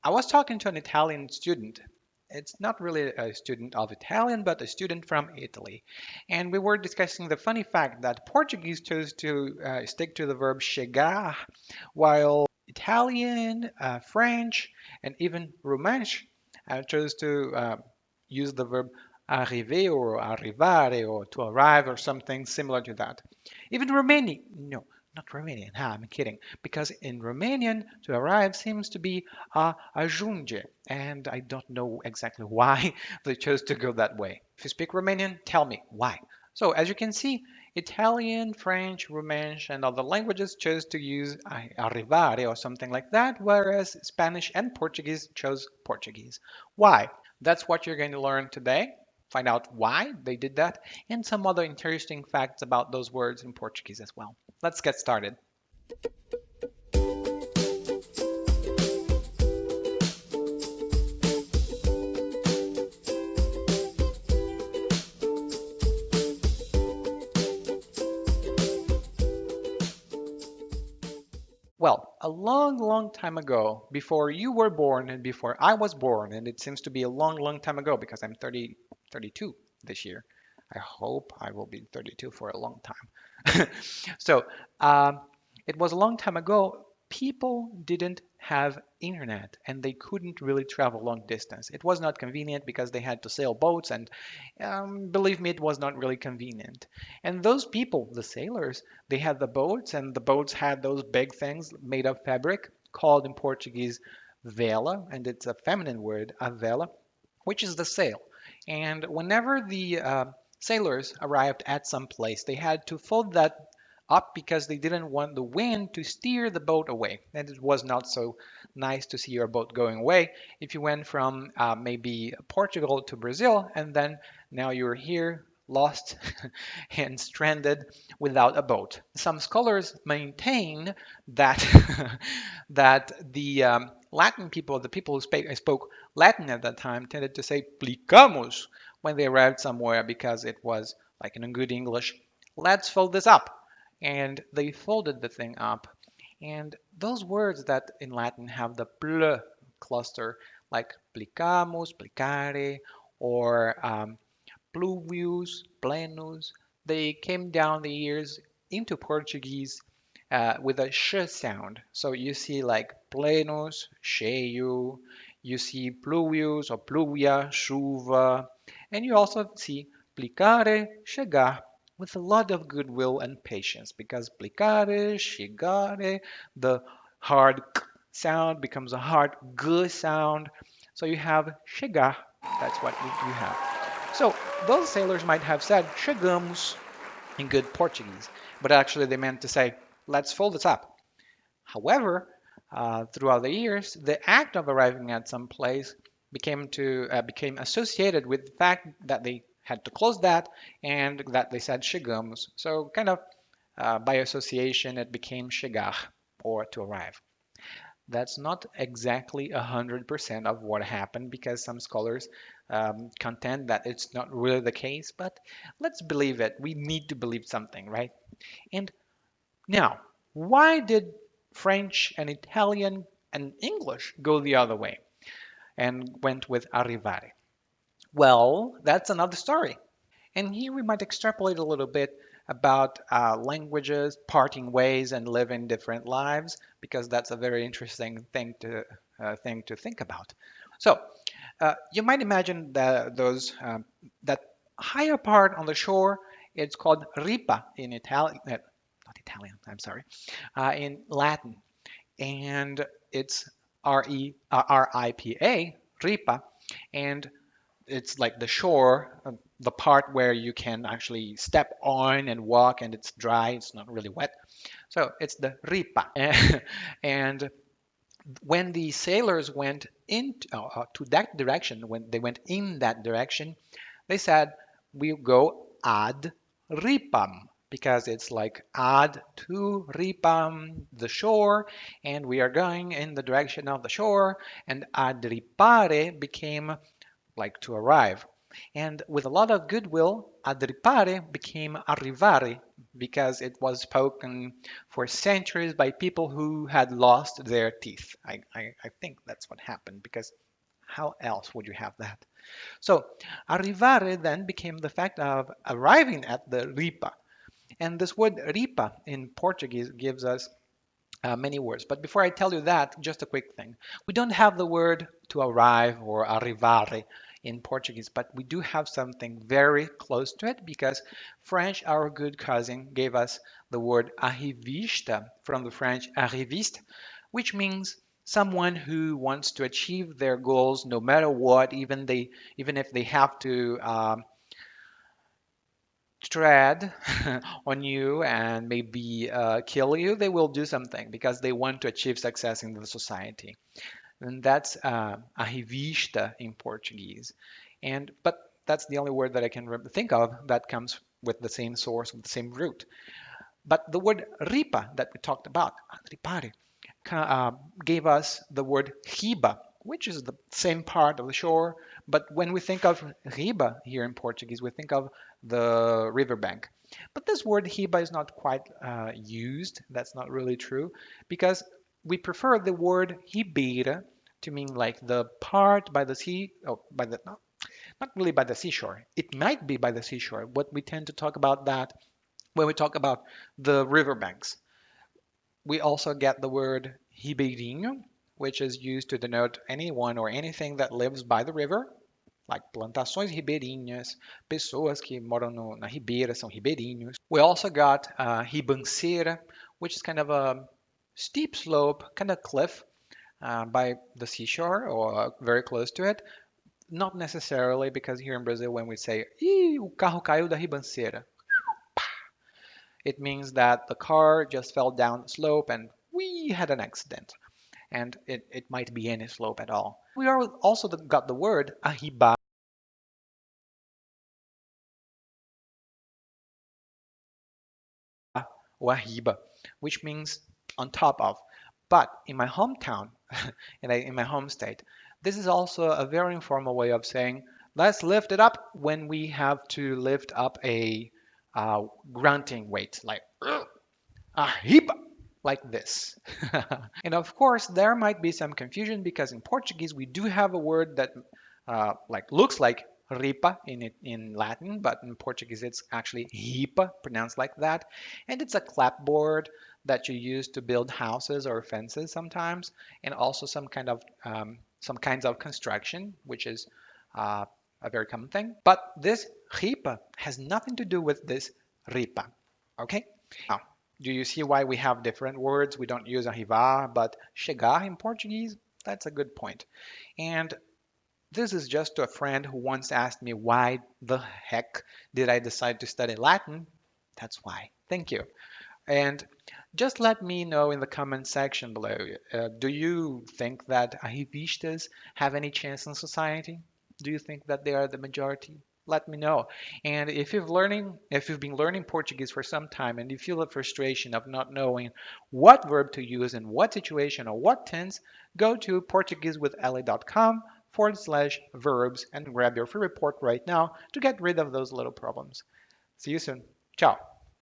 I was talking to an Italian student. It's not really a student of Italian, but a student from Italy. And we were discussing the funny fact that Portuguese chose to stick to the verb chegar, while Italian, French, and even Romansh chose to use the verb arriver or arrivare or to arrive or something similar to that. Even Romanian, no, not Romanian, I'm kidding, because in Romanian to arrive seems to be ajunge, and I don't know exactly why they chose to go that way. If you speak Romanian, tell me why. So as you can see, Italian, French, Romansh, and other languages chose to use arrivare or something like that, whereas Spanish and Portuguese chose Portuguese. Why? That's what you're going to learn today. Find out why they did that and some other interesting facts about those words in Portuguese as well. Let's get started. Well, a long, long time ago, before you were born and before I was born, and it seems to be a long, long time ago because I'm 30, 32 this year. I hope I will be 32 for a long time. So, um, it was a long time ago. People didn't have internet and they couldn't really travel long distance. It was not convenient because they had to sail boats, and believe me, it was not really convenient. And those people, the sailors, they had the boats, and the boats had those big things made of fabric called in Portuguese vela, and it's a feminine word, a vela, which is the sail. And whenever the sailors arrived at some place, they had to fold that up because they didn't want the wind to steer the boat away. And it was not so nice to see your boat going away if you went from maybe Portugal to Brazil and then now you're here lost and stranded without a boat. Some scholars maintain that that the Latin people, the people who spoke Latin at that time, tended to say "plicamos" when they arrived somewhere because it was like in a good English, let's fold this up. And they folded the thing up. And those words that in Latin have the pl cluster, like plicamos, plicare, or pluvius, plenus, they came down the years into Portuguese with a sh sound. So you see like plenos, cheio, you see pluvius or pluvia, chuva, and you also see plicare, chegar, with a lot of goodwill and patience because plicare, chegare, the hard k sound becomes a hard g sound. So you have chegar. That's what you have. So those sailors might have said chegamos in good Portuguese, but actually they meant to say let's fold this up. However, throughout the years, the act of arriving at some place became associated with the fact that they had to close that and that they said chegamos. So kind of by association, it became chegar or to arrive. That's not exactly 100% of what happened because some scholars contend that it's not really the case, but let's believe it. We need to believe something, right? And now, why did French and Italian and English go the other way and went with arrivare? Well, that's another story. And here we might extrapolate a little bit about languages, parting ways, and living different lives, because that's a very interesting thing to think about. So you might imagine that higher part on the shore. It's called ripa in Italian, not Italian. I'm sorry, in Latin, and it's ripa, ripa, and it's like the shore, the part where you can actually step on and walk and it's dry, it's not really wet. So it's the ripa. And when the sailors went to that direction, when they went in that direction, they said, we go ad ripam because it's like ad to ripam, the shore, and we are going in the direction of the shore, and ad ripare became like to arrive. And with a lot of goodwill, arrivare became arrivare because it was spoken for centuries by people who had lost their teeth. I think that's what happened because how else would you have that? So, arrivare then became the fact of arriving at the ripa. And this word ripa in Portuguese gives us many words. But before I tell you that, just a quick thing. We don't have the word to arrive or arrivare in Portuguese, but we do have something very close to it because French, our good cousin, gave us the word arrivista from the French arriviste, which means someone who wants to achieve their goals no matter what, even if they have to tread on you and maybe kill you, they will do something because they want to achieve success in the society. And that's arrivista in Portuguese. And but that's the only word that I can think of that comes with the same source, with the same root. But the word ripa that we talked about, ripare, uh, gave us the word riba, which is the same part of the shore. But when we think of riba here in Portuguese, we think of the riverbank. But this word riba is not quite used. That's not really true because we prefer the word ribeira to mean like the part by the sea, oh, by the not really by the seashore. It might be by the seashore, but we tend to talk about that when we talk about the riverbanks. We also get the word ribeirinho, which is used to denote anyone or anything that lives by the river, like plantações ribeirinhas, pessoas que moram na ribeira são ribeirinhos. We also got ribanceira, which is kind of a steep slope, kind of cliff by the seashore or very close to it. Not necessarily because here in Brazil, when we say, Ih, o carro caiu da ribanceira, it means that the car just fell down the slope and we had an accident. And it might be any slope at all. We are also got the word arriba or arriba, which means on top of. But in my hometown, in my home state, this is also a very informal way of saying, let's lift it up when we have to lift up a grunting weight, like arriba, like this. And of course, there might be some confusion because in Portuguese we do have a word that like looks like ripa in Latin, but in Portuguese it's actually ripa, pronounced like that. And it's a clapboard that you use to build houses or fences sometimes, and also some kinds of construction, which is uh, a very common thing. But this ripa has nothing to do with this ripa. Okay? Now, do you see why we have different words? We don't use arrivar, but chegar in Portuguese? That's a good point. And this is just to a friend who once asked me why the heck did I decide to study Latin? That's why. Thank you. And just let me know in the comment section below. Do you think that arrivistas have any chance in society? Do you think that they are the majority? Let me know. And if you've been learning Portuguese for some time and you feel the frustration of not knowing what verb to use in what situation or what tense, go to portuguesewitheli.com/verbs and grab your free report right now to get rid of those little problems. See you soon. Ciao.